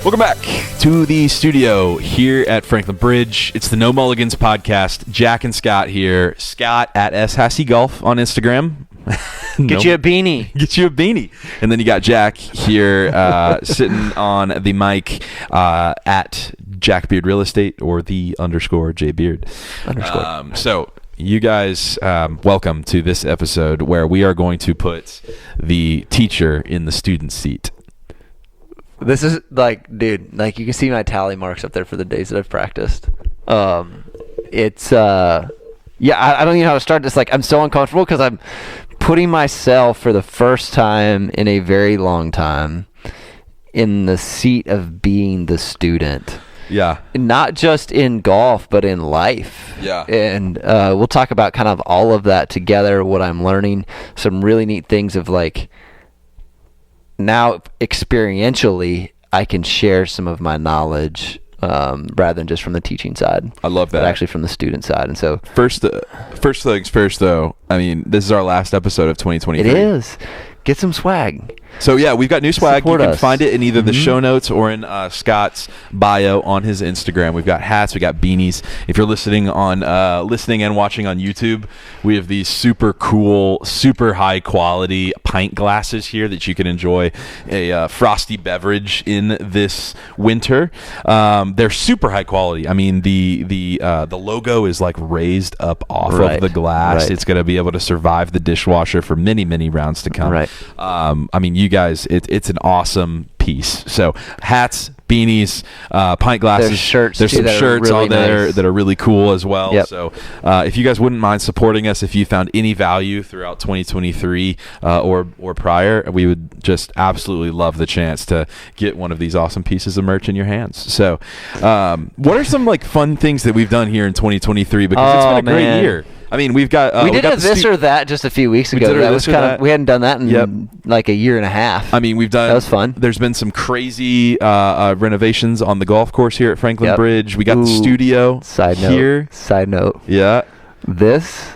Welcome back to the studio here at Franklin Bridge. It's the No Mulligans podcast. Jack and Scott here. Scott at SHassy Golf on Instagram. Get you a beanie. Get you a beanie. And then you got Jack here sitting on the mic at Jack Beard Real Estate or the _J Beard. So you guys, welcome to this episode where we are going to put the teacher in the student seat. This is like, dude, like you can see my tally marks up there for the days that I've practiced. I don't even know how to start this. Like, I'm so uncomfortable because I'm putting myself for the first time in a very long time in the seat of being the student. Yeah. Not just in golf, but in life. Yeah. And we'll talk about kind of all of that together, what I'm learning, some really neat things of like, now experientially I can share some of my knowledge rather than just from the teaching side. I love that. But actually from the student side. And so first things first, though, I mean, this is our last episode of 2023. it is. Get some swag. So yeah, we've got new swag. Support you can us. find it in either the show notes or in Scott's bio on his Instagram. We've got hats, we got beanies. If you're listening and watching on YouTube, we have these super cool, super high quality pint glasses here that you can enjoy a frosty beverage in this winter. They're super high quality. I mean, the logo is like raised up off of the glass. Right. It's going to be able to survive the dishwasher for many, many rounds to come. Right. I mean, you guys, it's an awesome piece. So hats, beanies, pint glasses. There's shirts. There's some shirts really on there nice. that are really cool as well. Yep. So if you guys wouldn't mind supporting us, if you found any value throughout 2023 or prior, we would just absolutely love the chance to get one of these awesome pieces of merch in your hands. So what are some like fun things that we've done here in 2023? Because it's been a great year. I mean, we did a this or that just a few weeks ago. That was kind of, we hadn't done that in like a year and a half. I mean, that was fun. There's been some crazy renovations on the golf course here at Franklin Bridge. We got the studio here. Side note. Yeah. This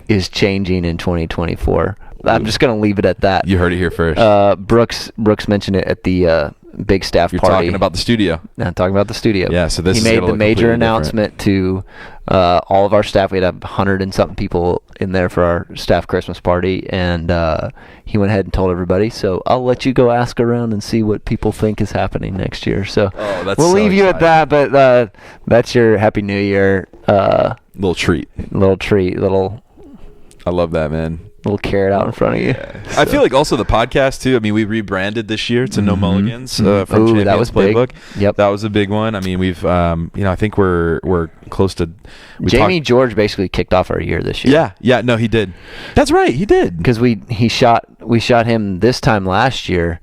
is changing in 2024. I'm just going to leave it at that. You heard it here first. Brooks mentioned it at the big staff You're party. talking about the studio. I'm talking about the studio. Yeah, so this he made the major announcement to all of our staff. We had 100 and something people in there for our staff Christmas party, and he went ahead and told everybody. So I'll let you go ask around and see what people think is happening next year. So we'll leave you at that, but that's your Happy New Year. Little treat. I love that, man. Little carrot out in front of you. Yeah. So. I feel like also the podcast too. I mean, we rebranded this year to No Mulligans from Champions that was Playbook. Big. Yep, that was a big one. I mean, we've I think we're close to. Jamie George basically kicked off our year this year. Yeah, no, he did. That's right, he did. Because we shot him this time last year.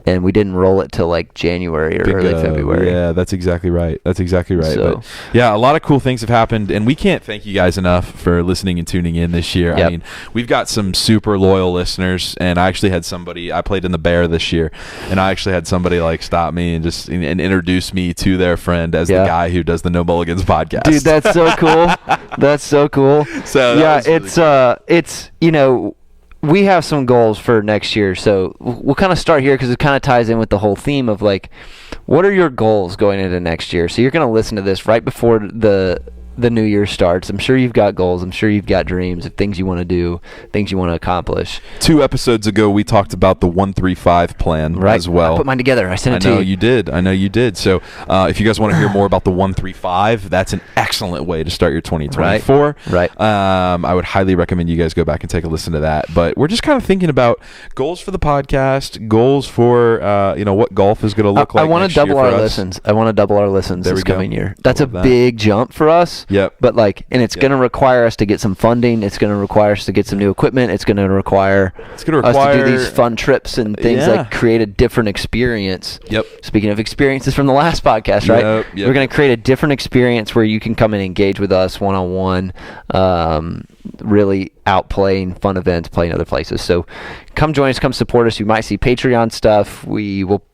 And we didn't roll it till like January or early February. Yeah, that's exactly right. So, but yeah, a lot of cool things have happened, and we can't thank you guys enough for listening and tuning in this year. Yep. I mean, we've got some super loyal listeners, and I actually had somebody. I played in the Bear this year, and I actually had somebody like stop me and just and introduce me to their friend as the guy who does the No Mulligans podcast. Dude, that's so cool. That's so cool. So yeah, it's we have some goals for next year, so we'll kind of start here because it kind of ties in with the whole theme of like, what are your goals going into next year? So you're going to listen to this right before the new year starts. I'm sure you've got goals. I'm sure you've got dreams of things you want to do, things you want to accomplish. 2 episodes ago, we talked about the 1-3-5 plan as well. I put mine together. I sent it to you. I know you did. So if you guys want to hear more about the 1-3-5, that's an excellent way to start your 2024. Right. I would highly recommend you guys go back and take a listen to that. But we're just kind of thinking about goals for the podcast, goals for what golf is going to look like. I want to double our listens. I want to double our listens this coming year. That's a big jump for us. Yep. But it's going to require us to get some funding. It's going to require us to get some new equipment. It's going to require us to do these fun trips and things like create a different experience. Yep. Speaking of experiences from the last podcast, right? Yep. We're going to create a different experience where you can come and engage with us one-on-one, really out playing fun events, playing other places. So come join us, come support us. You might see Patreon stuff. We will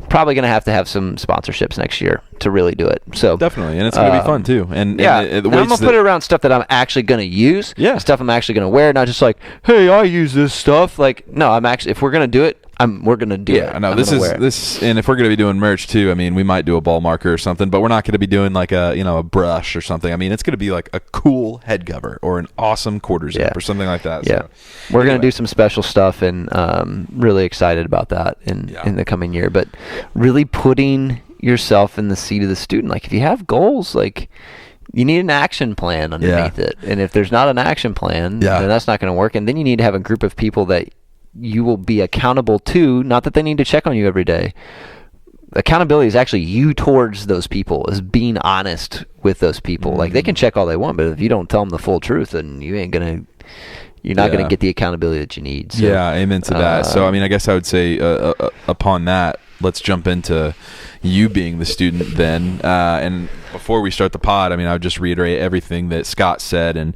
probably going to have some sponsorships next year to really do it. So definitely, and it's going to be fun too. And I'm going to put it around stuff that I'm actually going to use. Yeah, stuff I'm actually going to wear, not just like, hey, I use this stuff. Like, no, I'm actually, if we're going to do it, we're gonna do it. Yeah, no, this, and if we're gonna be doing merch too, I mean, we might do a ball marker or something, but we're not gonna be doing like a brush or something. I mean, it's gonna be like a cool head cover or an awesome quarter zip or something like that. Yeah, so, we're gonna do some special stuff, and really excited about that in the coming year. But really putting yourself in the seat of the student, like if you have goals, like you need an action plan underneath it, and if there's not an action plan, then that's not gonna work. And then you need to have a group of people that you will be accountable to, not that they need to check on you every day. Accountability is actually you towards those people, is being honest with those people. Like they can check all they want, but if you don't tell them the full truth, then you're not gonna get the accountability that you need. So, yeah, amen to that. So I mean, I guess I would say upon that, let's jump into you being the student then. And before we start the pod, I mean, I would just reiterate everything that Scott said. And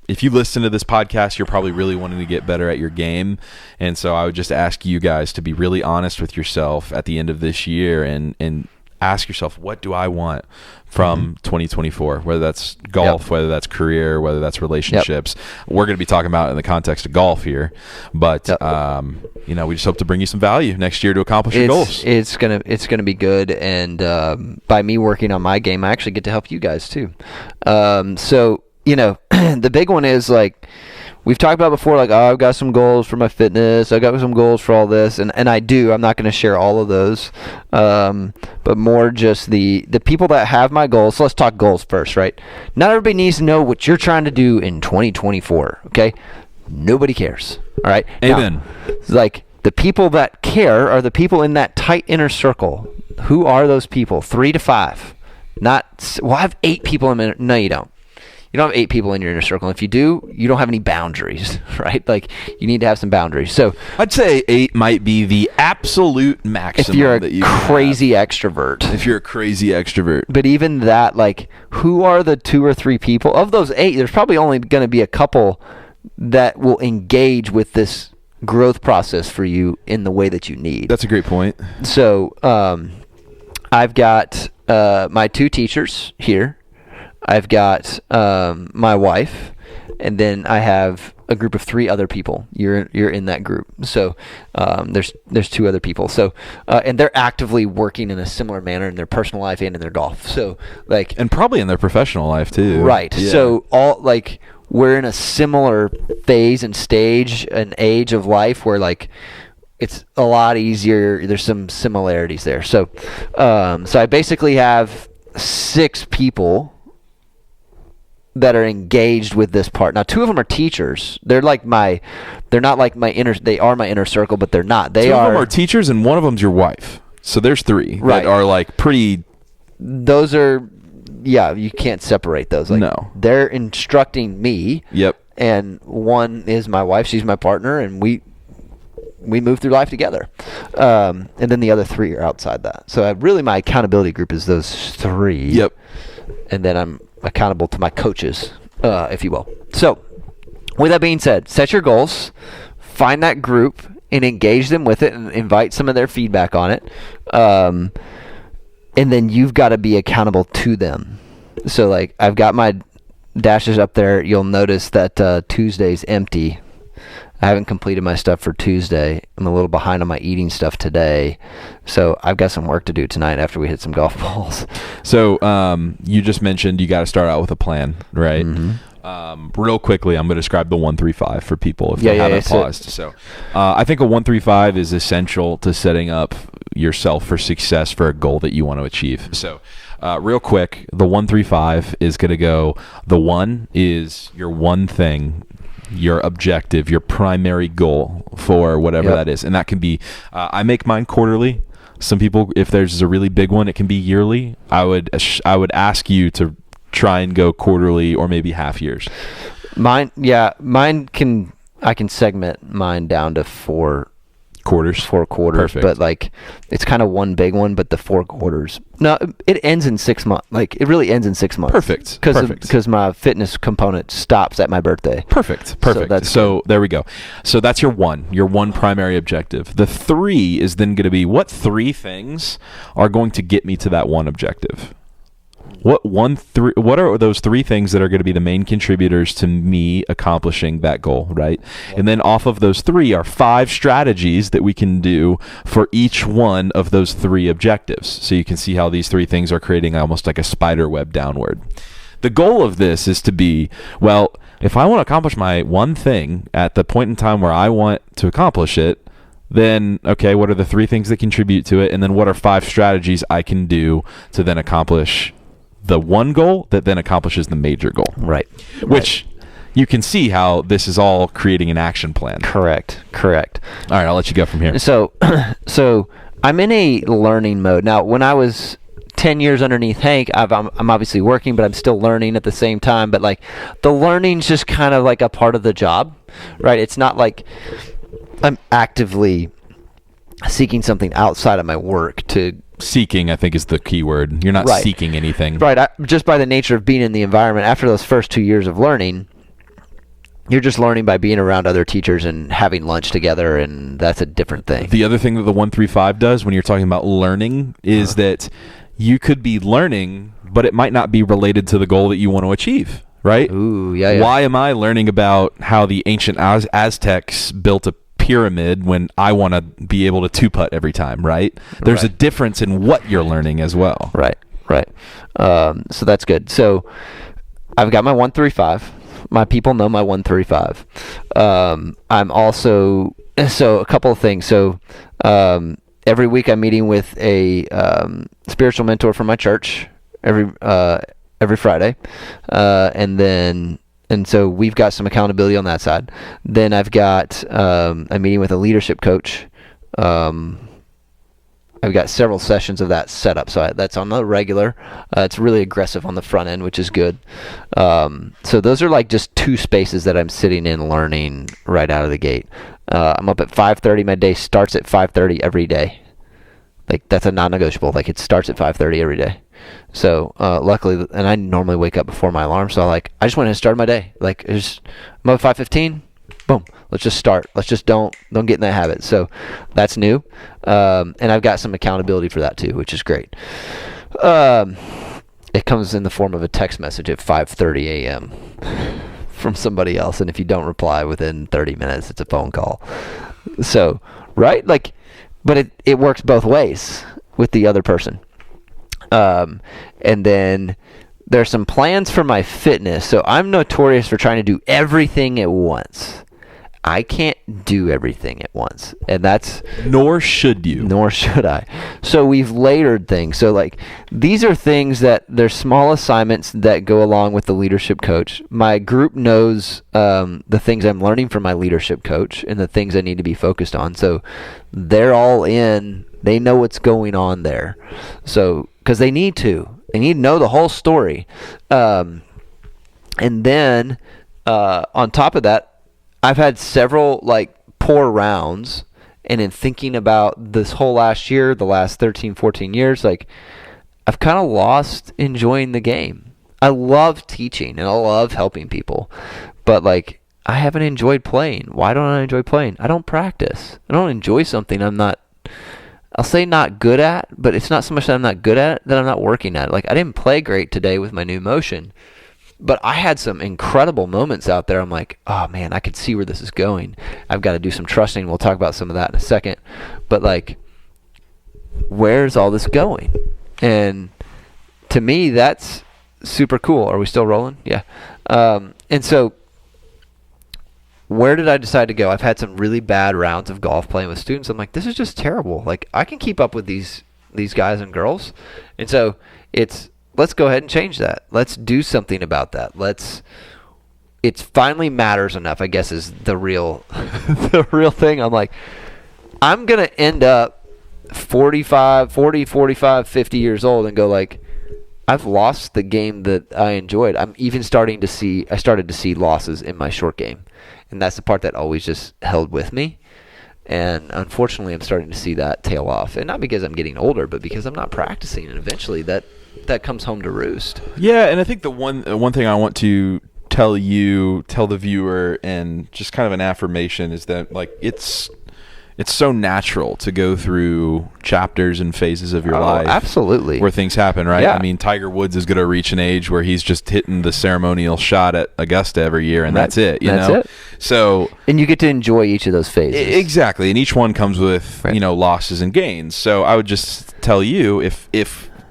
if you listen to this podcast, you're probably really wanting to get better at your game. And so I would just ask you guys to be really honest with yourself at the end of this year and ask yourself, what do I want from 2024? Whether that's golf, whether that's career, whether that's relationships. We're going to be talking about it in the context of golf here. But, we just hope to bring you some value next year to accomplish your goals. It's gonna be good. And by me working on my game, I actually get to help you guys too. The big one is like we've talked about before, like, I've got some goals for my fitness. I got some goals for all this. And I do. I'm not going to share all of those. But more just the people that have my goals. So let's talk goals first, right? Not everybody needs to know what you're trying to do in 2024, okay? Nobody cares, all right? Amen. Now, like, the people that care are the people in that tight inner circle. Who are those people? 3 to 5. I have 8 people in my... No, you don't. You don't have 8 people in your inner circle. If you do, you don't have any boundaries, right? Like, you need to have some boundaries. So I'd say 8 might be the absolute maximum. If you're a crazy extrovert. If you're a crazy extrovert. But even that, like, who are the 2 or 3 people? Of those 8, there's probably only going to be a couple that will engage with this growth process for you in the way that you need. That's a great point. So I've got my 2 teachers here. I've got my wife, and then I have a group of 3 other people. You're in that group. So there's 2 other people. So and they're actively working in a similar manner in their personal life and in their golf. So like, and probably in their professional life too. Right. Yeah. So all like we're in a similar phase and stage and age of life where like it's a lot easier. There's some similarities there. So so I basically have 6 people that are engaged with this part. Now, 2 of them are teachers. They're not like my inner, they are my inner circle, but they're not. 2 of them are teachers and one of them's your wife. So there's 3 that are like pretty. Those are, you can't separate those. Like, no. They're instructing me. Yep. And one is my wife. She's my partner, and we move through life together. And then the other 3 are outside that. So really my accountability group is those 3. Yep. And then I'm accountable to my coaches, if you will. So with that being said, set your goals, find that group and engage them with it and invite some of their feedback on it. And then you've got to be accountable to them. So like I've got my dashes up there. You'll notice that Tuesday's empty. I haven't completed my stuff for Tuesday. I'm a little behind on my eating stuff today. So I've got some work to do tonight after we hit some golf balls. So you just mentioned you got to start out with a plan, right? Mm-hmm. Real quickly, I'm going to describe the 1-3-5 for people if they haven't paused. So I think a 1-3-5 is essential to setting up yourself for success for a goal that you want to achieve. So real quick, the 1-3-5 is going to go, the 1 is your one thing, your objective, your primary goal for whatever that is. And that can be, I make mine quarterly. Some people, if there's a really big one, it can be yearly. I would ask you to try and go quarterly or maybe half years. I can segment mine down to 4 quarters. 4 quarters. Perfect. But like it's kind of one big one, but the 4 quarters. No, it ends in 6 months. Like it really ends in 6 months. Perfect. Because my fitness component stops at my birthday. Perfect. So there we go. So that's your one primary objective. The 3 is then going to be, what 3 things are going to get me to that one objective? what are those three things that are going to be the main contributors to me accomplishing that goal, right? And then off of those three are 5 strategies that we can do for each one of those 3 objectives. So you can see how these 3 things are creating almost like a spider web downward. The goal of this is to be, well, if I want to accomplish my one thing at the point in time where I want to accomplish it, then, okay, what are the 3 things that contribute to it? And then what are 5 strategies I can do to then accomplish the one goal that then accomplishes the major goal? Right. Which you can see how this is all creating an action plan. Correct. All right, I'll let you go from here. So I'm in a learning mode. Now, when I was 10 years underneath Hank, I'm obviously working, but I'm still learning at the same time. But like the learning's just kind of like a part of the job, right? It's not like I'm actively seeking something outside of my work to... Seeking, I think, is the key word. You're not seeking anything. Right. Just by the nature of being in the environment, after those first 2 years of learning, you're just learning by being around other teachers and having lunch together, and that's a different thing. The other thing that the 135 does when you're talking about learning is that you could be learning, but it might not be related to the goal that you want to achieve, right? Ooh, yeah. Why am I learning about how the ancient Aztecs built a pyramid when I want to be able to two-putt every time, right? There's a difference in what you're learning as well. Right. So that's good. So I've got my 135. My people know my 135. I'm also... So a couple of things. So... every week I'm meeting with a spiritual mentor from my church every Friday, and so we've got some accountability on that side. Then I've got a meeting with a leadership coach. I've got several sessions of that set up, so that's on the regular. It's really aggressive on the front end, which is good. So those are like just 2 spaces that I'm sitting in learning right out of the gate. I'm up at 5:30. My day starts at 5:30 every day. Like that's a non-negotiable. Like it starts at 5:30 every day. So luckily, and I normally wake up before my alarm. So I just went and started my day. Like I'm up at 5:15. Boom. Let's just start. Let's just don't get in that habit. So that's new. And I've got some accountability for that too, which is great. It comes in the form of a text message at 5:30 a.m. from somebody else, and if you don't reply within 30 minutes, it's a phone call. So, right? Like, but it works both ways with the other person. And then there's some plans for my fitness. So I'm notorious for trying to do everything at once. I can't do everything at once, and that's... Nor should you. Nor should I. So we've layered things. So like these are things that they're small assignments that go along with the leadership coach. My group knows the things I'm learning from my leadership coach and the things I need to be focused on. So they're all in. They know what's going on there. So because they need to know the whole story. And then on top of that, I've had several like poor rounds, and in thinking about this whole last year, the last 13, 14 years, like I've kind of lost enjoying the game. I love teaching and I love helping people, but like I haven't enjoyed playing. Why don't I enjoy playing? I don't practice. I don't enjoy something I'm not, I'll say not good at, but it's not so much that I'm not good at it, that I'm not working at it. Like I didn't play great today with my new motion, but I had some incredible moments out there. I'm like, oh man, I could see where this is going. I've got to do some trusting. We'll talk about some of that in a second. But like, where's all this going? And to me, that's super cool. Are we still rolling? Yeah. And so where did I decide to go? I've had some really bad rounds of golf playing with students. I'm like, this is just terrible. Like I can keep up with these guys and girls. And so let's go ahead and change that. Let's do something about that. It finally matters enough, I guess, is the real thing. I'm like, I'm going to end up 40, 45, 50 years old and go like, I've lost the game that I enjoyed. I'm even started to see losses in my short game. And that's the part that always just held with me. And unfortunately, I'm starting to see that tail off. And not because I'm getting older, but because I'm not practicing. And eventually that comes home to roost. Yeah, and I think the one thing I want to tell the viewer, and just kind of an affirmation is that like it's it's so natural to go through chapters and phases of your life. Absolutely. Where things happen, right? Yeah. I mean, Tiger Woods is going to reach an age where he's just hitting the ceremonial shot at Augusta every year, and that's it. That's it. So, and you get to enjoy each of those phases. Exactly, and each one comes with losses and gains. So I would just tell you, if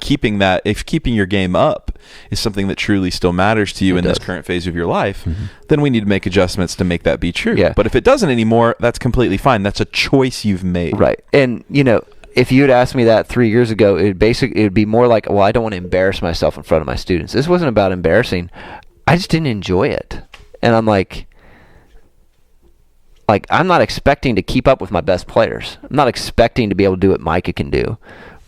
keeping your game up is something that truly still matters to you in this current phase of your life, then we need to make adjustments to make that be true. Yeah. But if it doesn't anymore, that's completely fine. That's a choice you've made. Right. And, if you had asked me that 3 years ago, it would be more like, well, I don't want to embarrass myself in front of my students. This wasn't about embarrassing. I just didn't enjoy it. And I'm like, I'm not expecting to keep up with my best players. I'm not expecting to be able to do what Micah can do.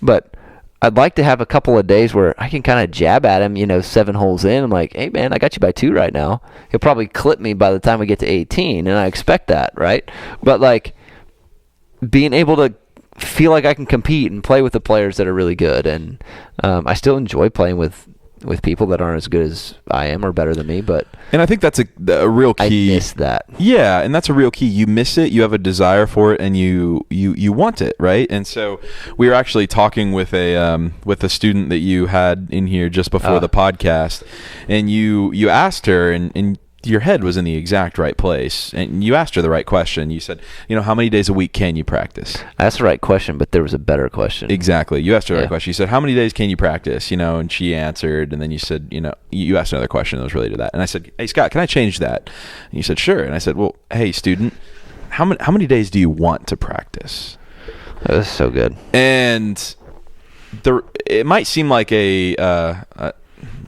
But I'd like to have a couple of days where I can kind of jab at him, 7 holes in. I'm like, hey, man, I got you by 2 right now. He'll probably clip me by the time we get to 18, and I expect that, right? But, being able to feel like I can compete and play with the players that are really good. And I still enjoy playing with people that aren't as good as I am or better than me. And I think that's a real key. I miss that. Yeah, and that's a real key. You miss it, you have a desire for it, and you want it, right? And so we were actually talking with a student that you had in here just before the podcast, and you asked her, and your head was in the exact right place, and you asked her the right question. You said, how many days a week can you practice? That's the right question, but there was a better question. Exactly. You asked her the right question. You said, how many days can you practice? And she answered, and then you said, you asked another question that was related to that. And I said, hey, Scott, can I change that? And you said, sure. And I said, well, hey, student, how many days do you want to practice? That was so good. And it might seem like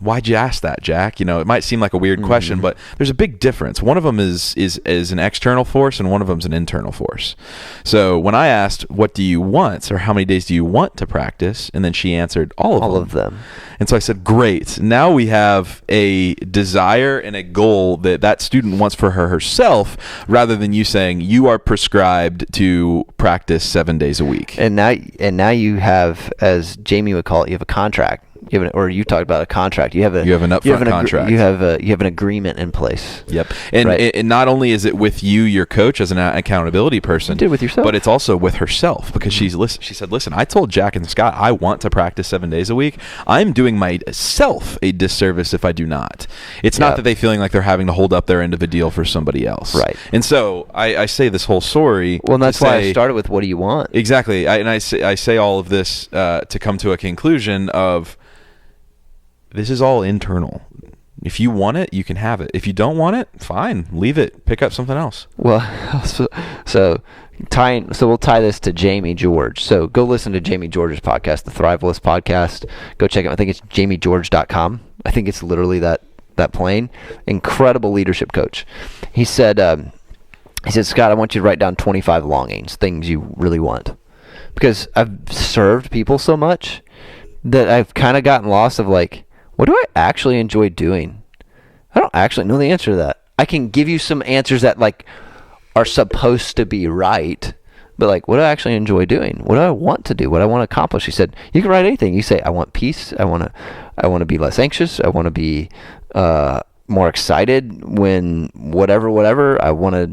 why'd you ask that, Jack? It might seem like a weird question, but there's a big difference. One of them is an external force, and one of them is an internal force. So when I asked, what do you want, or how many days do you want to practice? And then she answered, all of them. And so I said, great. Now we have a desire and a goal that student wants for herself, rather than you saying you are prescribed to practice 7 days a week. And now you have, as Jamie would call it, you have a contract. Or you talked about a contract. You have an upfront contract. You have an agreement in place. Yep. And, and not only is it with you, your coach, as an accountability person, you did with yourself, but it's also with herself, because she said, listen, I told Jack and Scott I want to practice 7 days a week. I'm doing myself a disservice if I do not. It's not that they feeling like they're having to hold up their end of a deal for somebody else. Right. And so I say this whole story. Well, and that's why I started with, what do you want? Exactly. I say all of this to come to a conclusion of, this is all internal. If you want it, you can have it. If you don't want it, fine, leave it. Pick up something else. Well, so we'll tie this to Jamie George. So go listen to Jamie George's podcast, the Thriveless podcast. Go check it out. I think it's jamiegeorge.com. I think it's literally that plain. Incredible leadership coach. He said, Scott, I want you to write down 25 longings, things you really want. Because I've served people so much that I've kind of gotten lost of what do I actually enjoy doing? I don't actually know the answer to that. I can give you some answers that are supposed to be right, but what do I actually enjoy doing? What do I want to do? What I want to accomplish? He said, you can write anything. You say, I want peace. I want to be less anxious. I want to be more excited when whatever. I want a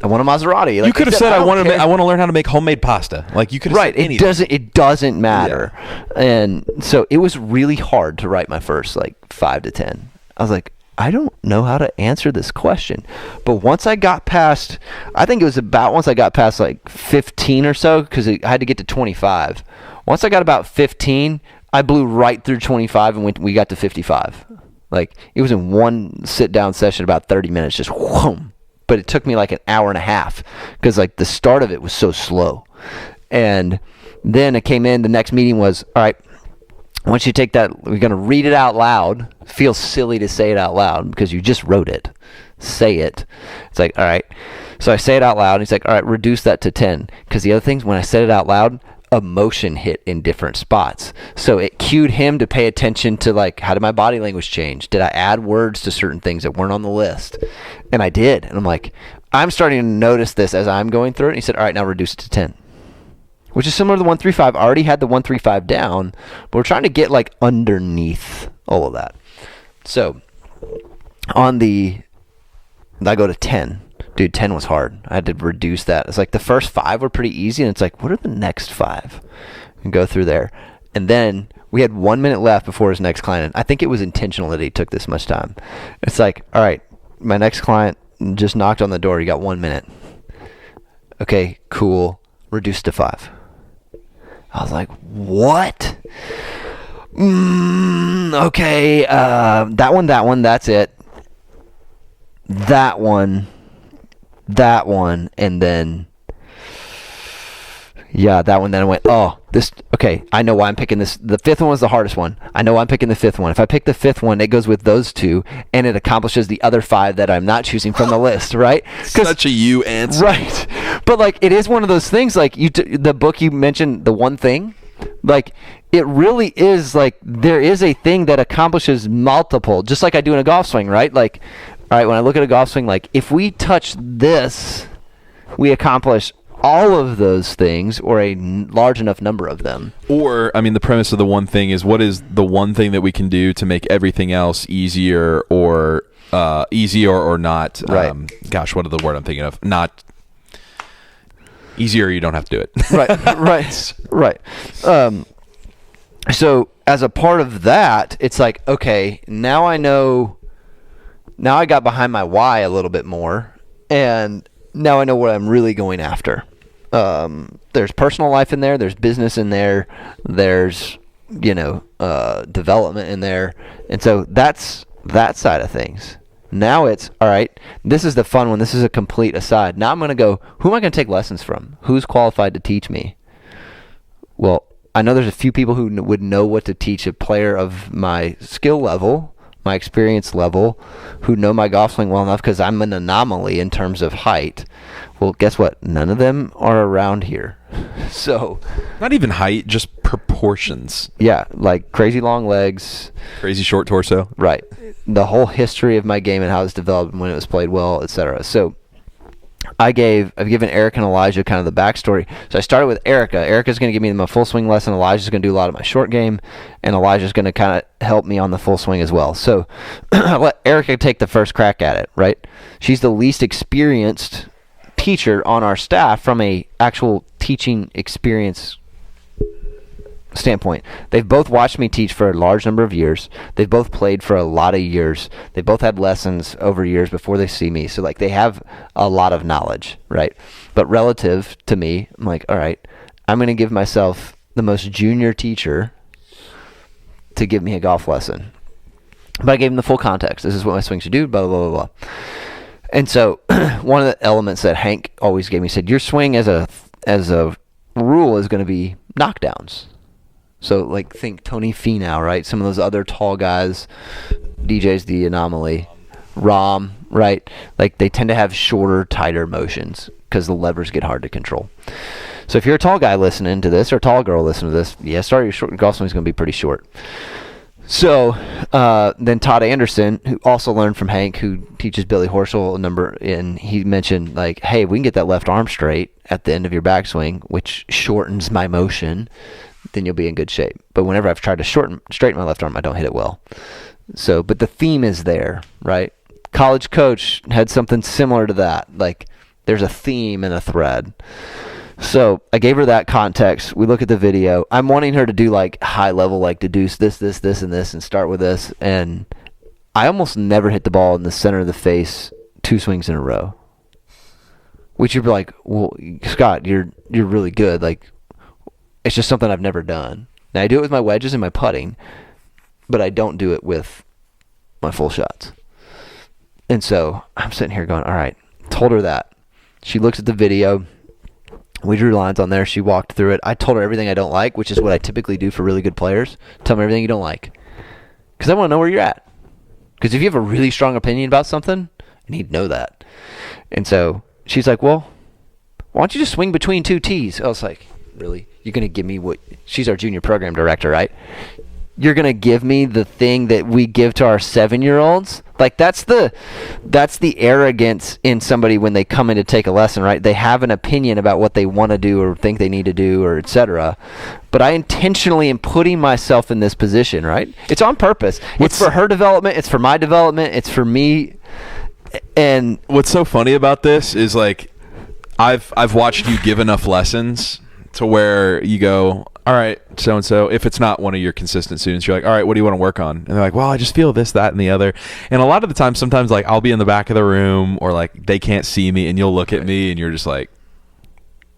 Maserati. You could have said, I want to learn how to make homemade pasta. You could have said anything. It doesn't matter. Yeah. And so it was really hard to write my first 5 to 10. I was like, I don't know how to answer this question. But once I got past, I think it was about once I got past 15 or so, because I had to get to 25. Once I got about 15, I blew right through 25 and we got to 55. It was in one sit down session, about 30 minutes, just whoom. But it took me an hour and a half, because the start of it was so slow. And then I came in, the next meeting was, all right, once you take that, we're going to read it out loud. Feels silly to say it out loud because you just wrote it. Say it. It's all right. So I say it out loud, and he's all right, reduce that to 10. Because the other things, when I said it out loud, emotion hit in different spots. So it cued him to pay attention to how did my body language change? Did I add words to certain things that weren't on the list? And I did. And I'm I'm starting to notice this as I'm going through it. And he said, all right, now reduce it to 10. Which is similar to the 135. I already had the 135 down, but we're trying to get underneath all of that. So I go to 10. Dude, 10 was hard. I had to reduce that. It's like the first 5 were pretty easy, and it's like, what are the next 5? And go through there. And then we had 1 minute left before his next client. I think it was intentional that he took this much time. It's like, all right, my next client just knocked on the door. You got 1 minute. Okay, cool. Reduced to 5. I was like, what? Okay, that one, that's it. That one, and then, yeah, that one. Then I went, oh, this, okay, I know why I'm picking this. The 5th one was the hardest one. I know I'm picking the 5th one. If I pick the 5th one, it goes with those 2, and it accomplishes the other 5 that I'm not choosing from the list, right? Such a you answer. Right. But, like, it is one of those things, like, the book you mentioned, The One Thing, like, it really is, like, there is a thing that accomplishes multiple, just like I do in a golf swing, right? Like, all right, when I look at a golf swing, like, if we touch this, we accomplish all of those things, or a large enough number of them. Or, I mean, the premise of The One Thing is, what is the one thing that we can do to make everything else easier or not? Right. Gosh, what is the word I'm thinking of? Not easier, you don't have to do it. Right. So as a part of that, it's like, okay, now I know. Now I got behind my why a little bit more, and now I know what I'm really going after. There's personal life in there, there's business in there, there's, development in there, and so that's that side of things. Now it's, all right, this is the fun one, this is a complete aside. Now I'm going to go, who am I going to take lessons from? Who's qualified to teach me? Well, I know there's a few people who would know what to teach a player of my skill level, my experience level, who know my golf swing well enough, because I'm an anomaly in terms of height. Well, guess what? None of them are around here. So, not even height, just proportions. Yeah, like crazy long legs, crazy short torso. Right. The whole history of my game and how it's developed and when it was played well, etc. So, I've given Eric and Elijah kind of the backstory. So I started with Erica. Erica's going to give me my full swing lesson. Elijah's going to do a lot of my short game, and Elijah's going to kind of help me on the full swing as well. So I let Erica take the first crack at it, right? She's the least experienced teacher on our staff from a actual teaching experience standpoint. They've both watched me teach for a large number of years. They've both played for a lot of years. They both had lessons over years before they see me. So, like, they have a lot of knowledge, right? But relative to me, I'm like, all right, I'm going to give myself the most junior teacher to give me a golf lesson. But I gave him the full context. This is what my swing should do, blah, blah, blah, blah. And so one of the elements that Hank always gave me said, your swing as a rule is going to be knockdowns. So, like, think Tony Finau, right? Some of those other tall guys, DJ's the anomaly. Rahm, right? Like, they tend to have shorter, tighter motions because the levers get hard to control. So if you're a tall guy listening to this or a tall girl listening to this, yeah, sorry, your short golf swing is going to be pretty short. So then Todd Anderson, who also learned from Hank, who teaches Billy Horschel and he mentioned, like, hey, we can get that left arm straight at the end of your backswing, which shortens my motion, then you'll be in good shape. But whenever I've tried to straighten my left arm, I don't hit it well. So, but the theme is there, right? College coach had something similar to that. Like, there's a theme and a thread. So I gave her that context. We look at the video. I'm wanting her to do, like, high level, like, deduce this, and this, and start with this. And I almost never hit the ball in the center of the face 2 swings in a row. Which you'd be like, well, Scott, you're really good. Like, it's just something I've never done. Now, I do it with my wedges and my putting, but I don't do it with my full shots. And so I'm sitting here going, all right, told her that. She looks at the video. We drew lines on there. She walked through it. I told her everything I don't like, which is what I typically do for really good players. Tell me everything you don't like. Because I want to know where you're at. Because if you have a really strong opinion about something, I need to know that. And so she's like, well, why don't you just swing between 2 tees? I was like, really? You're going to give me what? She's our junior program director, right? You're going to give me the thing that we give to our 7-year-olds? Like, that's the arrogance in somebody when they come in to take a lesson, right? They have an opinion about what they want to do or think they need to do or etc. But I intentionally am putting myself in this position, right? It's on purpose. It's for her development. It's for my development. It's for me. And what's so funny about this is like I've watched you give enough lessons to where you go, all right, so and so. If it's not one of your consistent students, you're like, all right, what do you want to work on? And they're like, well, I just feel this, that, and the other. And a lot of the time, sometimes like I'll be in the back of the room, or like they can't see me, and you'll look at me, and you're just like,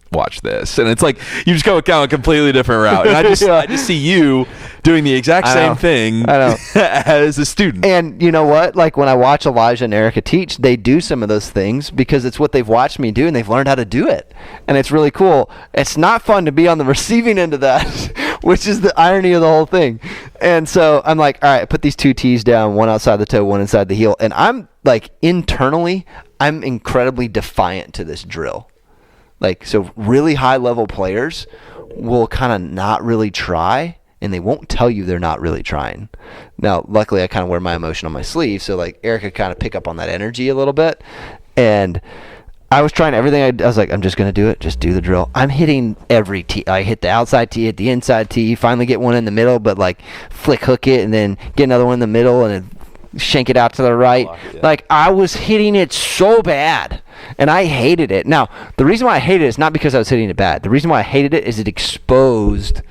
watch this. And it's like you just go down a completely different route. And I just see you doing the exact same thing as a student. And you know what? Like when I watch Elijah and Erica teach, they do some of those things because it's what they've watched me do and they've learned how to do it. And it's really cool. It's not fun to be on the receiving end of that, which is the irony of the whole thing. And so I'm like, all right, put these 2 T's down, one outside the toe, one inside the heel. And I'm like, internally, I'm incredibly defiant to this drill. Like, so really high-level players will kind of not really try, and they won't tell you they're not really trying. Now, luckily, I kind of wear my emotion on my sleeve, so, like, Erica kind of pick up on that energy a little bit. And I was trying everything. I was like, I'm just going to do it. Just do the drill. I'm hitting every tee. I hit the outside tee, hit the inside tee, finally get one in the middle, but, like, flick hook it and then get another one in the middle and then shank it out to the right. Like, I was hitting it so bad. And I hated it. Now, the reason why I hated it is not because I was hitting it bad. The reason why I hated it is it exposed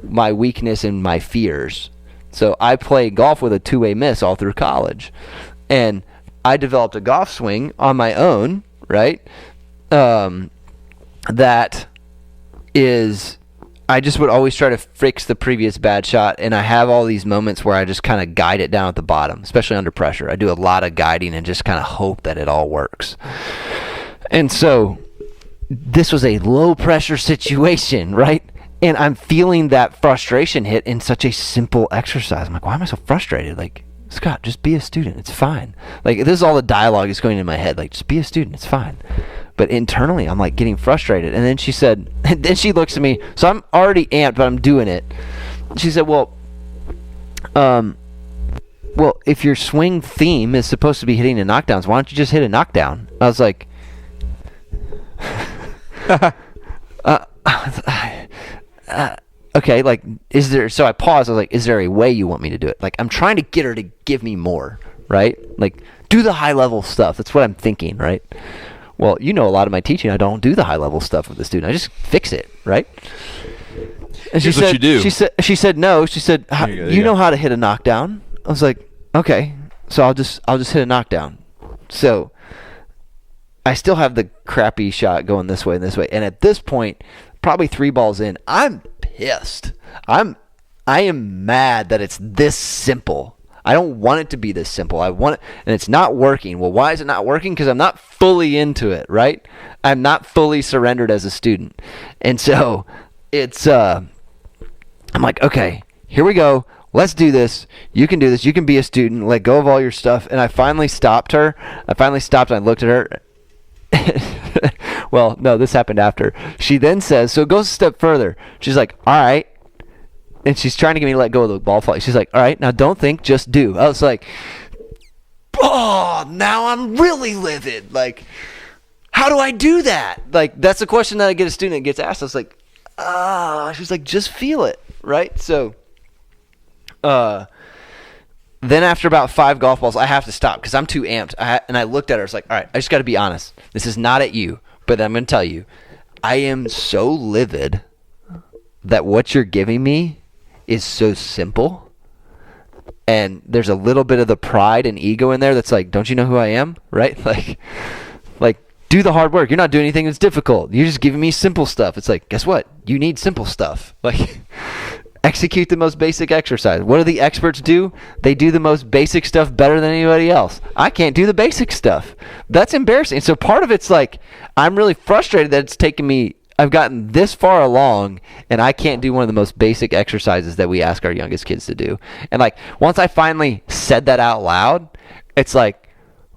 my weakness and my fears. So I played golf with a 2-way miss all through college. And I developed a golf swing on my own, right? That is, I just would always try to fix the previous bad shot. And I have all these moments where I just kind of guide it down at the bottom, especially under pressure. I do a lot of guiding and just kind of hope that it all works. And so this was a low pressure situation, right? And I'm feeling that frustration hit in such a simple exercise. I'm like, why am I so frustrated? Like, Scott, just be a student. It's fine. Like, this is all the dialogue that's going in my head. Like, just be a student. It's fine. But internally, I'm like getting frustrated. And then she said, and then she looks at me. So I'm already amped, but I'm doing it. She said, well, if your swing theme is supposed to be hitting the knockdowns, why don't you just hit a knockdown? I was like, okay, like, is there, so I paused. I was like, is there a way you want me to do it? Like, I'm trying to get her to give me more, right? Like, do the high level stuff. That's what I'm thinking, right? Well, you know, a lot of my teaching, I don't do the high level stuff with the student. I just fix it, right? And Here's what you do. She said no. She said, you know how to hit a knockdown. I was like, okay, so I'll just hit a knockdown. So I still have the crappy shot going this way and this way. And at this point, probably 3 balls in, I'm pissed. I am mad that it's this simple. I don't want it to be this simple. I want it, and it's not working. Well, why is it not working? Because I'm not fully into it, right? I'm not fully surrendered as a student. And so it's, I'm like, okay, here we go. Let's do this. You can do this. You can be a student. Let go of all your stuff. And I finally stopped her. I looked at her. Well, no, this happened after. She then says, so it goes a step further. She's like, all right. And she's trying to get me to let go of the ball flight. She's like, all right, now don't think, just do. I was like, oh, now I'm really livid. Like, how do I do that? Like, that's a question that I get a student that gets asked. I was like, she's like, just feel it, right? So, then after about 5 golf balls, I have to stop because I'm too amped. And I looked at her. I was like, all right, I just got to be honest. This is not at you, but I'm going to tell you, I am so livid that what you're giving me is so simple. And there's a little bit of the pride and ego in there that's like, don't you know who I am? Right? Like, do the hard work. You're not doing anything that's difficult. You're just giving me simple stuff. It's like, guess what? You need simple stuff. Like, execute the most basic exercise. What do the experts do? They do the most basic stuff better than anybody else. I can't do the basic stuff. That's embarrassing. So part of it's like, I'm really frustrated that it's taken me, I've gotten this far along and I can't do one of the most basic exercises that we ask our youngest kids to do. And like, once I finally said that out loud, it's like,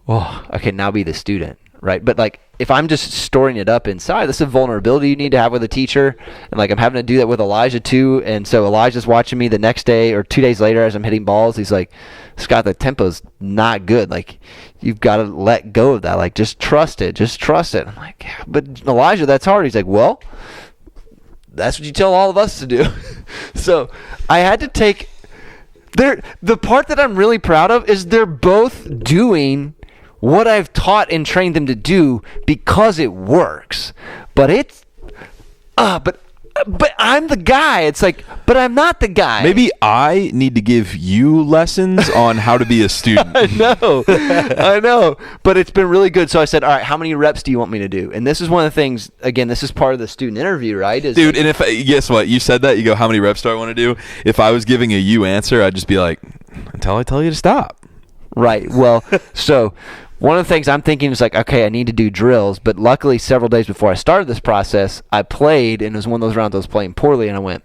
oh, I can now be the student, right? But like, if I'm just storing it up inside, this is a vulnerability you need to have with a teacher. And like, I'm having to do that with Elijah too. And so Elijah's watching me the next day or 2 days later as I'm hitting balls. He's like, Scott, the tempo's not good. Like, you've got to let go of that. Like, just trust it. Just trust it. I'm like, yeah, but Elijah, that's hard. He's like, well, that's what you tell all of us to do. So I had to take the part that I'm really proud of is they're both doing what I've taught and trained them to do because it works. But it's but I'm the guy. It's like, but I'm not the guy. Maybe I need to give you lessons on how to be a student. I know. But it's been really good. So I said, all right, how many reps do you want me to do? And this is one of the things, again, this is part of the student interview, right? Dude, and guess what? You said that. You go, how many reps do I want to do? If I was giving a you answer, I'd just be like, until I tell you to stop. Right. Well, so one of the things I'm thinking is like, okay, I need to do drills. But luckily, several days before I started this process, I played, and it was one of those rounds I was playing poorly, and I went,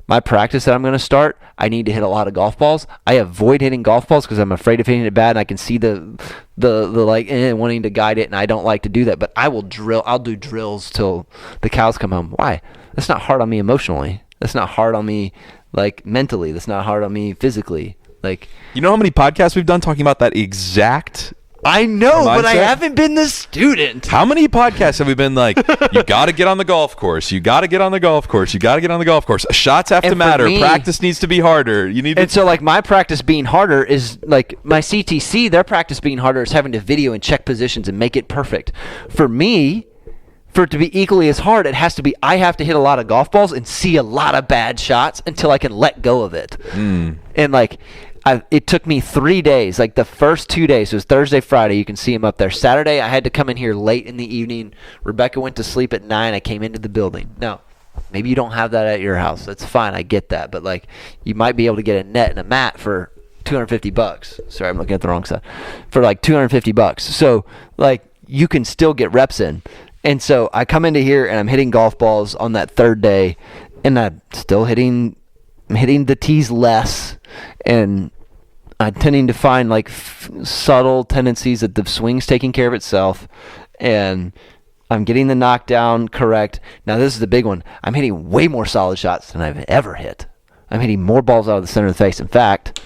my practice that I'm going to start, I need to hit a lot of golf balls. I avoid hitting golf balls because I'm afraid of hitting it bad, and I can see the like wanting to guide it, and I don't like to do that. But I will drill. I'll do drills till the cows come home. Why? That's not hard on me emotionally. That's not hard on me like mentally. That's not hard on me physically. Like, you know how many podcasts we've done talking about that exact I know, mindset? But I haven't been the student. How many podcasts have we been like, you got to get on the golf course. You got to get on the golf course. You got to get on the golf course. Shots have to matter. Practice needs to be harder. You need. And so, like, my practice being harder is like my CTC. Their practice being harder is having to video and check positions and make it perfect. For me, for it to be equally as hard, it has to be. I have to hit a lot of golf balls and see a lot of bad shots until I can let go of it. And like. It took me 3 days. Like the first 2 days, it was Thursday, Friday. You can see him up there. Saturday, I had to come in here late in the evening. Rebecca went to sleep at 9. I came into the building. Now, maybe you don't have that at your house. That's fine. I get that. But like, you might be able to get a net and a mat for $250. Sorry, I'm looking at the wrong side. For like $250. So like, you can still get reps in. And so I come into here and I'm hitting golf balls on that third day, and I'm still hitting the tees less, and I'm tending to find like subtle tendencies that the swing's taking care of itself, and I'm getting the knockdown correct. Now this is the big one. I'm hitting way more solid shots than I've ever hit. I'm hitting more balls out of the center of the face. In fact,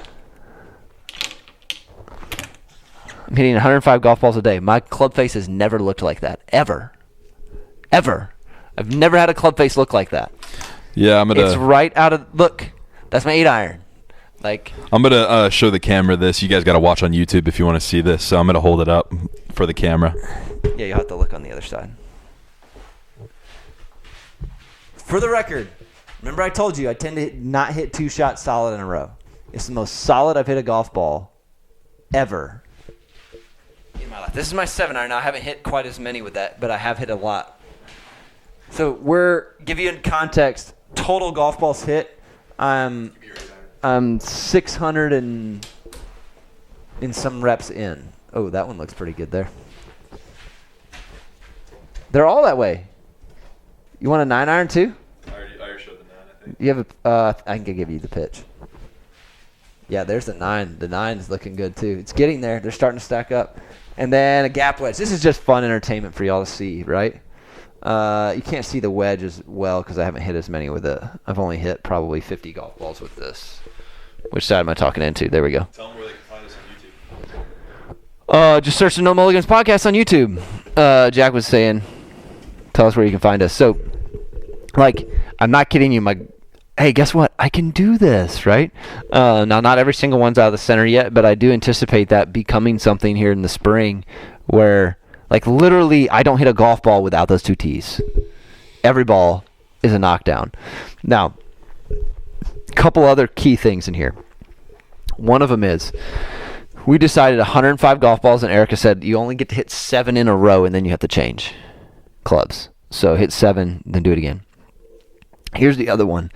I'm hitting 105 golf balls a day. My club face has never looked like that. Ever. I've never had a club face look like that. Yeah, It's right out of... Look, that's my 8-iron. Like, I'm going to show the camera this. You guys got to watch on YouTube if you want to see this. So I'm going to hold it up for the camera. Yeah, you'll have to look on the other side. For the record, remember I told you I tend to not hit 2 shots solid in a row. It's the most solid I've hit a golf ball ever in my life. This is my 7-iron. I haven't hit quite as many with that, but I have hit a lot. So give you in context, total golf balls hit, I'm 600 and in some reps in. Oh, that one looks pretty good there. They're all that way. You want a 9-iron too? I already showed the 9, I think. You have I can give you the pitch. Yeah, there's the 9. The 9's looking good too. It's getting there. They're starting to stack up. And then a gap wedge. This is just fun entertainment for y'all to see, right? You can't see the wedge as well because I haven't hit as many with it. I've only hit probably 50 golf balls with this. Which side am I talking into? There we go. Tell them where they can find us on YouTube. Just search the No Mulligans podcast on YouTube. Jack was saying, tell us where you can find us. So, like, I'm not kidding you. Hey, guess what? I can do this, right? Now, not every single one's out of the center yet, but I do anticipate that becoming something here in the spring where, like, literally, I don't hit a golf ball without those 2 tees. Every ball is a knockdown. Now, a couple other key things in here. One of them is we decided 105 golf balls, and Erica said you only get to hit 7 in a row, and then you have to change clubs. So hit 7, then do it again. Here's the other one.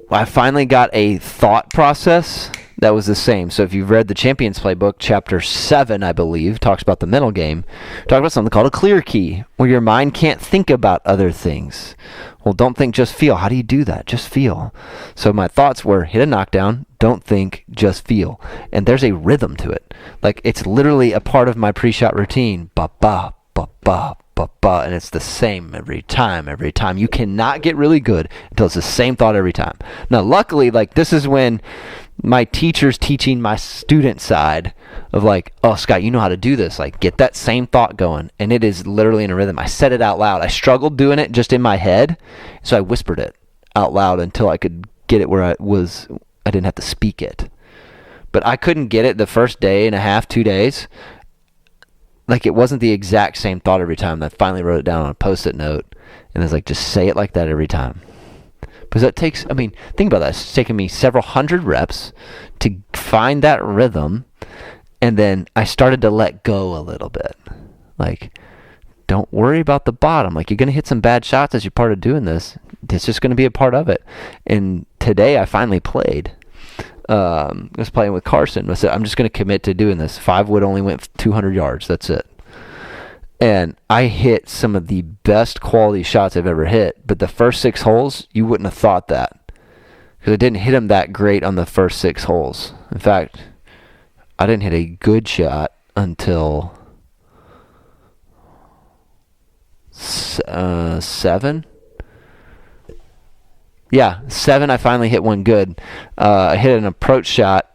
I finally got a thought process that was the same. So if you've read the Champions Playbook, Chapter 7, I believe, talks about the mental game. Talk about something called a clear key, where your mind can't think about other things. Well, don't think, just feel. How do you do that? Just feel. So my thoughts were, hit a knockdown, don't think, just feel. And there's a rhythm to it. Like, it's literally a part of my pre-shot routine. Ba-ba, ba-ba, ba-ba. And it's the same every time. You cannot get really good until it's the same thought every time. Now, luckily, like, this is when my teacher's teaching my student side of like, oh, Scott, you know how to do this. Like, get that same thought going. And it is literally in a rhythm. I said it out loud. I struggled doing it just in my head. So I whispered it out loud until I could get it where I didn't have to speak it. but I couldn't get it the first day and a half, 2 days. Like, it wasn't the exact same thought every time. I finally wrote it down on a Post-it note, and it's like, just say it like that every time. Because that takes, I mean, think about that. It's taken me several hundred reps to find that rhythm, and then I started to let go a little bit. Like, don't worry about the bottom. Like, you're going to hit some bad shots as you're part of doing this. It's just going to be a part of it. And today I finally played. I was playing with Carson. I said, I'm just going to commit to doing this. 5-wood only went 200 yards. That's it. And I hit some of the best quality shots I've ever hit. But the first 6 holes, you wouldn't have thought that. Because I didn't hit them that great on the first 6 holes. In fact, I didn't hit a good shot until 7. Yeah, 7. I finally hit one good. I hit an approach shot,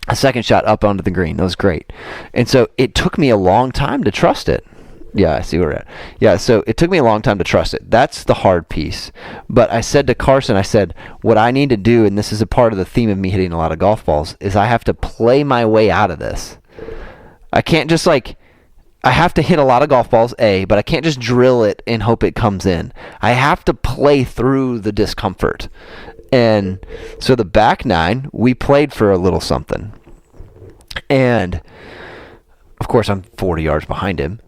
a second shot up onto the green. That was great. And so it took me a long time to trust it. Yeah, I see where we're at. Yeah, so it took me a long time to trust it. That's the hard piece. But I said to Carson, I said, what I need to do, and this is a part of the theme of me hitting a lot of golf balls, is I have to play my way out of this. I can't just I have to hit a lot of golf balls, but I can't just drill it and hope it comes in. I have to play through the discomfort. And so the back 9, we played for a little something. And, of course, I'm 40 yards behind him.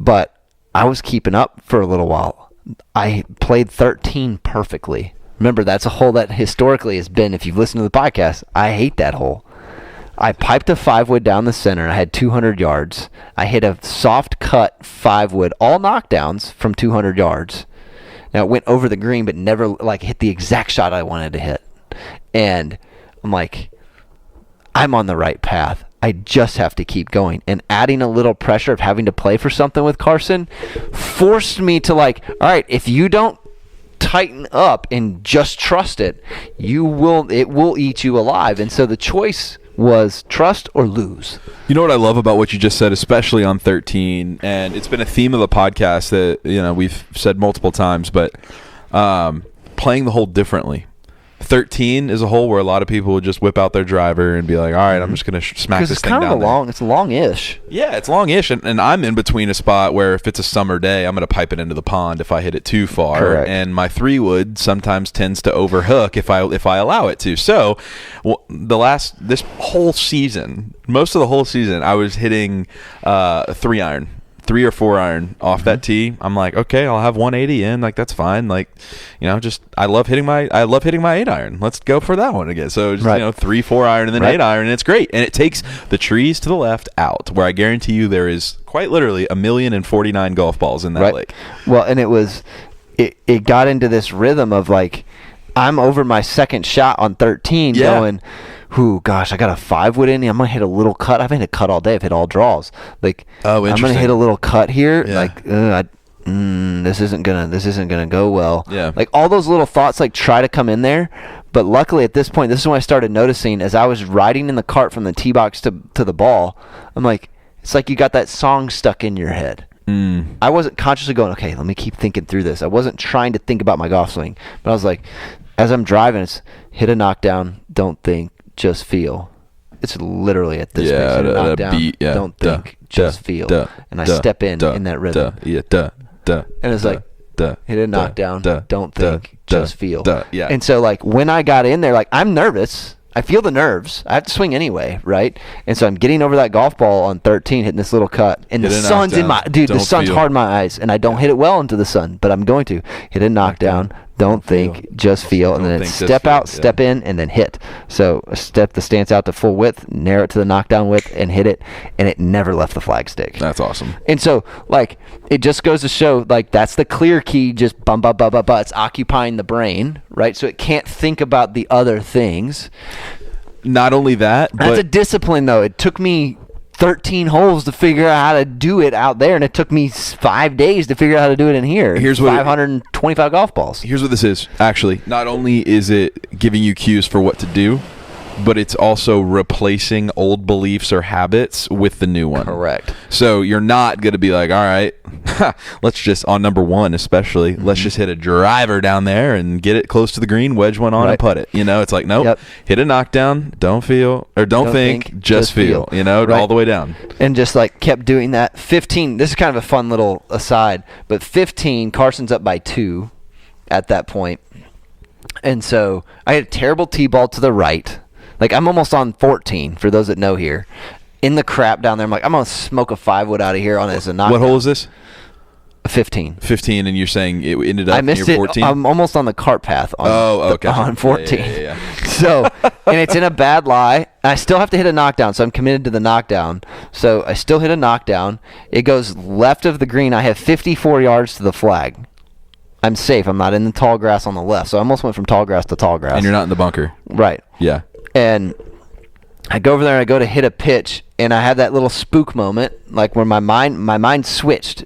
But I was keeping up for a little while. I played 13 perfectly. Remember, that's a hole that historically has been, if you've listened to the podcast, I hate that hole. I piped a 5-wood down the center. I had 200 yards. I hit a soft cut 5-wood, all knockdowns from 200 yards. Now, it went over the green, but never hit the exact shot I wanted to hit. And I'm like, I'm on the right path. I just have to keep going. And adding a little pressure of having to play for something with Carson forced me to all right, if you don't tighten up and just trust it, it will eat you alive. And so the choice was trust or lose. You know what I love about what you just said, especially on 13, and it's been a theme of the podcast that we've said multiple times, but playing the hole differently. 13 is a hole where a lot of people would just whip out their driver and be like, all right, I'm just going to smack this thing down there. It's long-ish. Yeah, it's long-ish, and I'm in between a spot where if it's a summer day, I'm going to pipe it into the pond if I hit it too far. Correct. And my 3-wood sometimes tends to overhook if I allow it to. So this whole season, most of the whole season, I was hitting a 3-iron. 3 or 4 iron off that tee. I'm like, okay, I'll have 180 in. Like, that's fine. Like, I love hitting my 8 iron. Let's go for that one again. So just, 3, 4 iron and then 8 iron, and it's great. And it takes the trees to the left out, where I guarantee you there is quite literally 1,049 golf balls in that lake. Well, and it got into this rhythm of I'm over my second shot on 13 going, gosh, I got a 5-wood in. I'm going to hit a little cut. I haven't hit a cut all day. I've hit all draws. I'm going to hit a little cut here. Yeah. This isn't gonna go well. Yeah. All those little thoughts try to come in there. But luckily at this point, this is when I started noticing as I was riding in the cart from the tee box to the ball, I'm like, it's like you got that song stuck in your head. I wasn't consciously going, okay, let me keep thinking through this. I wasn't trying to think about my golf swing. But I was like, as I'm driving, it's hit a knockdown, don't think, just feel. It's literally at this pace. Hit a knockdown, don't think, just feel. And I step in that rhythm. And it's hit a knockdown, don't think, just feel. And so when I got in there, I'm nervous. I feel the nerves. I have to swing anyway, right? And so I'm getting over that golf ball on 13, hitting this little cut. And the sun's in my... Dude, the sun's hard in my eyes. And I don't hit it well into the sun, but I'm going to. Hit a knockdown, don't think, just feel. And then step out, step in, and then hit. So step the stance out to full width, narrow it to the knockdown width, and hit it. And it never left the flagstick. That's awesome. And so, it just goes to show, that's the clear key, just it's occupying the brain, right? So it can't think about the other things. Not only that, but... That's a discipline, though. It took me 13 holes to figure out how to do it out there, and it took me 5 days to figure out how to do it in here. Here's what 525 golf balls. Here's what this is, actually. Not only is it giving you cues for what to do, but it's also replacing old beliefs or habits with the new one. Correct. So you're not going to be like, all right, let's just, on number one especially, let's just hit a driver down there and get it close to the green, wedge one on and putt it. It's like, nope, hit a knockdown, don't think, just feel, all the way down. And just like kept doing that. 15, this is kind of a fun little aside, but 15, Carson's up by 2 at that point. And so I had a terrible tee ball to the right. Like, I'm almost on 14, for those that know here. In the crap down there, I'm like, I'm going to smoke a 5-wood out of here on it as a knockdown. What hole is this? 15. 15, and you're saying it ended up I missed near 14? I'm almost on the cart path on 14. Yeah. So, and it's in a bad lie. I still have to hit a knockdown, so I'm committed to the knockdown. So I still hit a knockdown. It goes left of the green. I have 54 yards to the flag. I'm safe. I'm not in the tall grass on the left. So I almost went from tall grass to tall grass. And you're not in the bunker. Right. Yeah. And I go over there and I go to hit a pitch, and I had that little spook moment, like where my mind switched.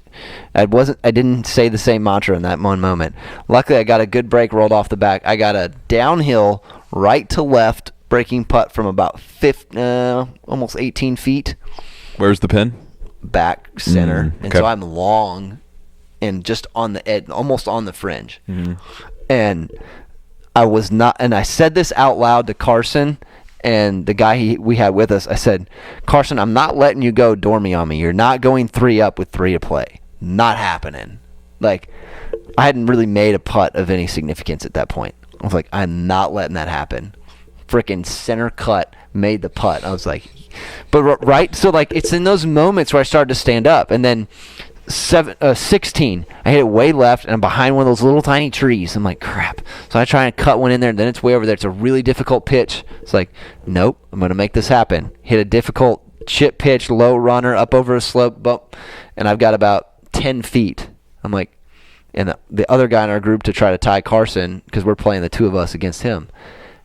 I didn't say the same mantra in that one moment. Luckily, I got a good break rolled off the back. I got a downhill, right to left breaking putt from about almost 18 feet. Where's the pin? Back center. Okay. And so I'm long and just on the edge, almost on the fringe. And I was not, and I said this out loud to Carson and the guy we had with us. I said, Carson, I'm not letting you go dormy on me. You're not going 3 up with 3 to play. Not happening. Like, I hadn't really made a putt of any significance at that point. I was like, I'm not letting that happen. Freaking center cut, made the putt. I was like, but right? So, like, it's in those moments where I started to stand up. And then 16, I hit it way left, and I'm behind one of those little tiny trees. I'm like, crap. So I try and cut one in there, and then it's way over there. It's a really difficult pitch. It's like, nope, I'm going to make this happen. Hit a difficult chip pitch, low runner, up over a slope bump, and I've got about 10 feet. I'm like, and the other guy in our group to try to tie Carson, because we're playing the two of us against him,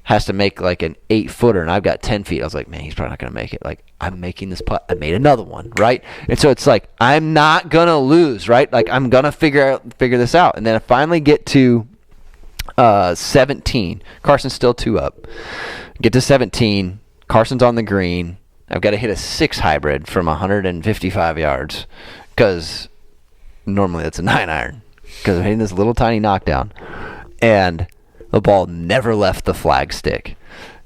has to make like an 8-footer, and I've got 10 feet. I was like, man, he's probably not going to make it. Like, I'm making this putt. I made another one, right? And so it's like, I'm not going to lose, right? Like, I'm going to figure this out. And then I finally get to 17. Carson's still 2 up. Get to 17. Carson's on the green. I've got to hit a 6 hybrid from 155 yards, because normally that's a 9-iron, because I'm hitting this little tiny knockdown. And the ball never left the flag stick.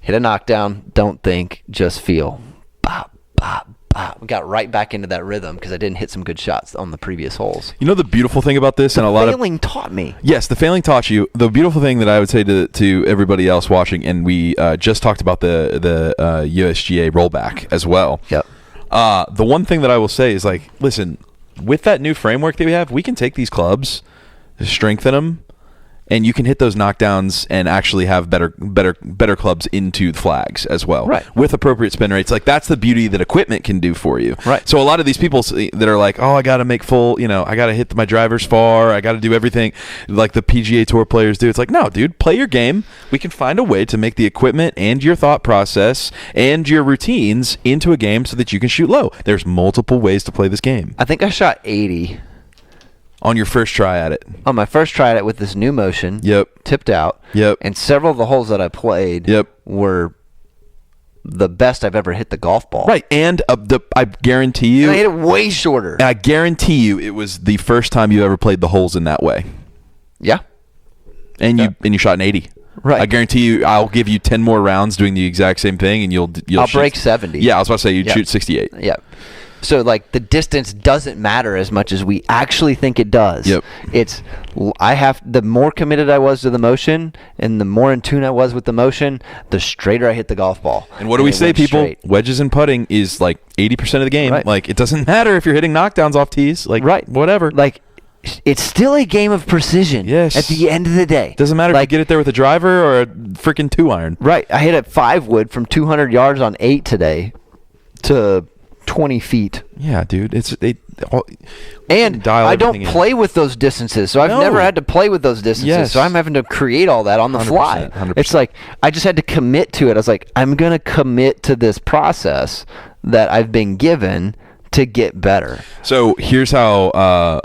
Hit a knockdown, don't think, just feel. Bop, bop, bop. Got right back into that rhythm because I didn't hit some good shots on the previous holes. You know the beautiful thing about this, and a lot of failing taught me. Yes, the failing taught you. The beautiful thing that I would say to everybody else watching, and we just talked about the USGA rollback as well. Yep. The one thing that I will say is, like, listen, with that new framework that we have, we can take these clubs, strengthen them, and you can hit those knockdowns and actually have better clubs into the flags as well, right? With appropriate spin rates. Like, that's the beauty that equipment can do for you, right? So a lot of these people that are like, oh, I got to make full, I got to hit my drivers far, I got to do everything like the PGA Tour players do. It's like, no, dude, play your game. We can find a way to make the equipment and your thought process and your routines into a game so that you can shoot low. There's multiple ways to play this game. I think I shot 80. On your first try at it. On my first try at it with this new motion. Yep. Tipped out. Yep. And several of the holes that I played were the best I've ever hit the golf ball. Right. And I guarantee you. And I hit it way shorter. I guarantee you it was the first time you ever played the holes in that way. Yeah. And you shot an 80. Right. I guarantee you I'll give you 10 more rounds doing the exact same thing, and you'll I'll break 70. Yeah, I was about to say you'd shoot 68. Yeah. So, like, the distance doesn't matter as much as we actually think it does. Yep. The more committed I was to the motion and the more in tune I was with the motion, the straighter I hit the golf ball. And what do we say, people? Straight. Wedges and putting is like 80% of the game. Right. Like, it doesn't matter if you're hitting knockdowns off tees. Like, right. Whatever. Like, it's still a game of precision. Yes. At the end of the day. Doesn't matter if you get it there with a driver or a freaking 2-iron. Right. I hit a 5-wood from 200 yards on 8 today to 20 feet. Yeah, dude. And I don't play with those distances, so I've never had to play with those distances. Yes. So I'm having to create all that on the 100%, fly. 100%. It's like I just had to commit to it. I was like, I'm going to commit to this process that I've been given to get better. So here's how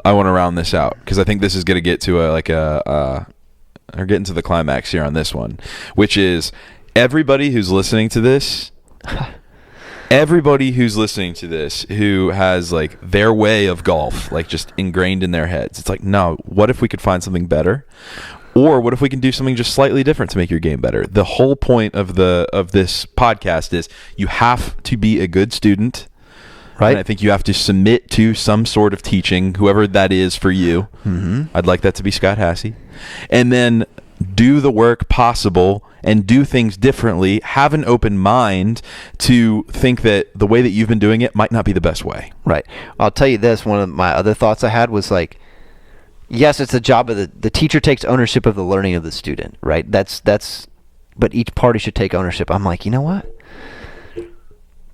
I want to round this out, because I think this is going to get to or get into the climax here on this one, which is everybody who's listening to this. everybody who's listening to this who has like their way of golf like just ingrained in their heads, it's like, no, what if we could find something better? Or what if we can do something just slightly different to make your game better? The whole point of this podcast is you have to be a good student. Right. And I think you have to submit to some sort of teaching, whoever that is for you. Mm-hmm. I'd like that to be Scott Hassey. And then do the work possible and do things differently. Have an open mind to think that the way that you've been doing it might not be the best way. Right. I'll tell you this. One of my other thoughts I had was like, yes, it's the job of the teacher takes ownership of the learning of the student, right? But each party should take ownership. I'm like, you know what?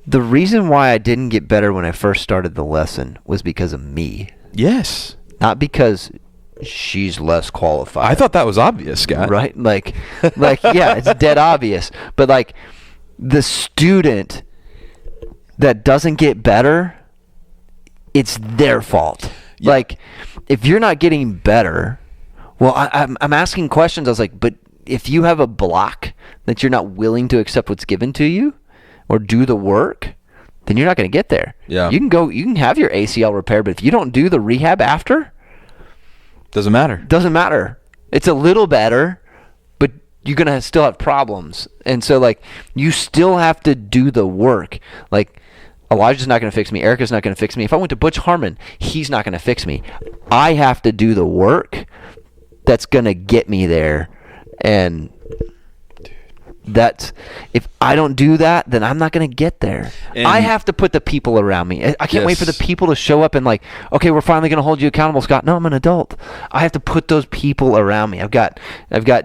The reason why I didn't get better when I first started the lesson was because of me. Yes. Not because she's less qualified. I thought that was obvious, Scott. Right? Like yeah, it's dead obvious. But like the student that doesn't get better, it's their fault. Yeah. Like if you're not getting better, well, I'm asking questions. I was like, but if you have a block that you're not willing to accept what's given to you, or do the work, then you're not going to get there. Yeah. You can have your ACL repaired, but if you don't do the rehab after, doesn't matter. Doesn't matter. It's a little better, but you're going to still have problems. And so like you still have to do the work. Like Elijah's not going to fix me. Erica's not going to fix me. If I went to Butch Harmon, he's not going to fix me. I have to do the work that's going to get me there. And that's, if I don't do that, then I'm not going to get there. And I have to put the people around me. I can't wait for the people to show up and like, okay, we're finally going to hold you accountable, Scott. No, I'm an adult. I have to put those people around me. I've got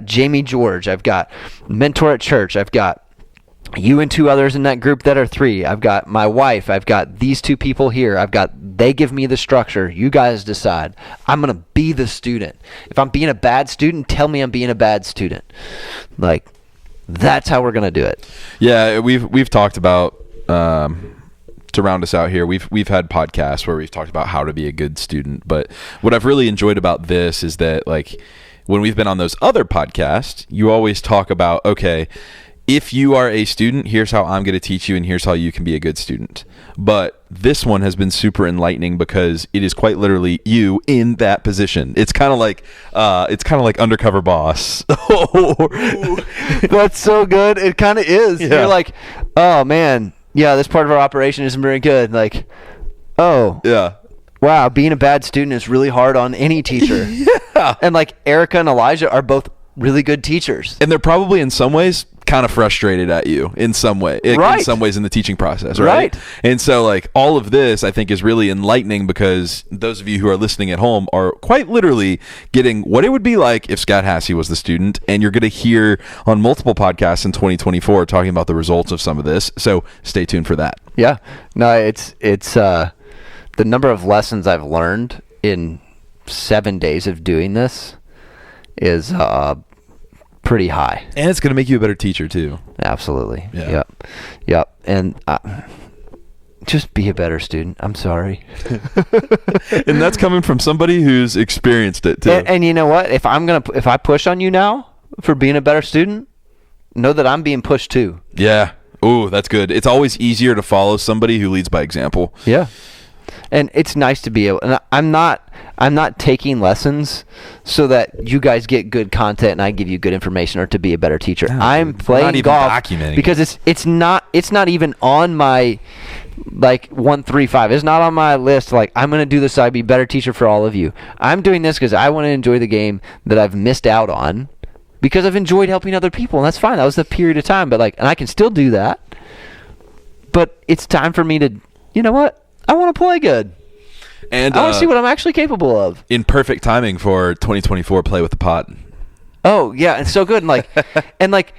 Jamie George. I've got Mentor at Church. I've got you and two others in that group that are 3. I've got my wife. I've got these 2 people here. They give me the structure. You guys decide. I'm going to be the student. If I'm being a bad student, tell me I'm being a bad student. Like, that's how we're gonna do it. Yeah, we've talked about to round us out here. We've had podcasts where we've talked about how to be a good student, but what I've really enjoyed about this is that like when we've been on those other podcasts, you always talk about, okay, if you are a student, here's how I'm going to teach you, and here's how you can be a good student. But this one has been super enlightening because it is quite literally you in that position. It's kind of like Undercover Boss. That's so good. It kind of is. Yeah. You're like, oh man, yeah, this part of our operation isn't very good. Like, oh yeah, wow, being a bad student is really hard on any teacher. Yeah, and like Erica and Elijah are both really good teachers, and they're probably in some ways kind of frustrated at you in some way, right. In some ways in the teaching process, right? And so like all of this I think is really enlightening because those of you who are listening at home are quite literally getting what it would be like if Scott Hassey was the student, and you're going to hear on multiple podcasts in 2024 talking about the results of some of this, so stay tuned for that. Yeah, no, it's the number of lessons I've learned in 7 days of doing this is pretty high, and it's going to make you a better teacher too. Absolutely. Yeah. Yep. And just be a better student. I'm sorry. And that's coming from somebody who's experienced it too. And you know what? If I push on you now for being a better student, know that I'm being pushed too. Yeah. Ooh, that's good. It's always easier to follow somebody who leads by example. Yeah. And it's nice to be able, and I'm not taking lessons so that you guys get good content and I give you good information or to be a better teacher. No, I'm playing golf because it's not even on my like 135. It's not on my list. Like, I'm going to do this so I'd be a better teacher for all of you. I'm doing this because I want to enjoy the game that I've missed out on because I've enjoyed helping other people, and that's fine. That was the period of time, but like, and I can still do that. But it's time for me to, you know what? I want to play good. And I want to see what I'm actually capable of. In perfect timing for 2024 Play with the Pot. Oh, yeah, it's so good. And like,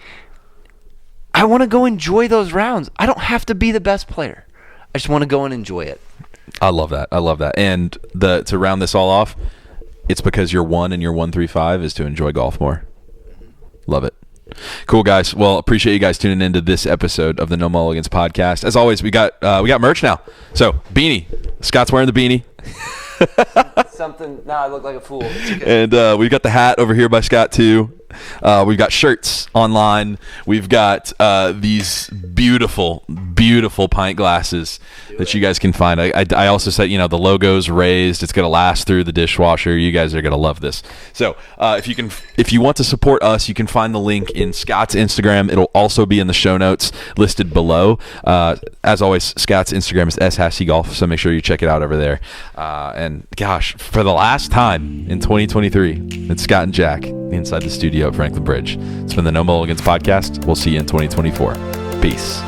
I want to go enjoy those rounds. I don't have to be the best player. I just want to go and enjoy it. I love that. And to round this all off, it's because your 1 and your 135 is to enjoy golf more. Love it. Cool, guys. Well, appreciate you guys tuning into this episode of the No Mulligans podcast. As always, we got merch now. So, beanie. Scott's wearing the beanie. Something. Now I look like a fool. And we've got the hat over here by Scott too. We've got shirts online. We've got these beautiful beautiful pint glasses that you guys can find. I also said, the logo's raised. It's going to last through the dishwasher. You guys are going to love this. So if you want to support us, you can find the link in Scott's Instagram. It'll also be in the show notes listed below. As always, Scott's Instagram is @golf, so make sure you check it out over there. And gosh, for the last time in 2023, it's Scott and Jack inside the studio at Franklin Bridge. It's been the No Mulligans podcast. We'll see you in 2024. Peace.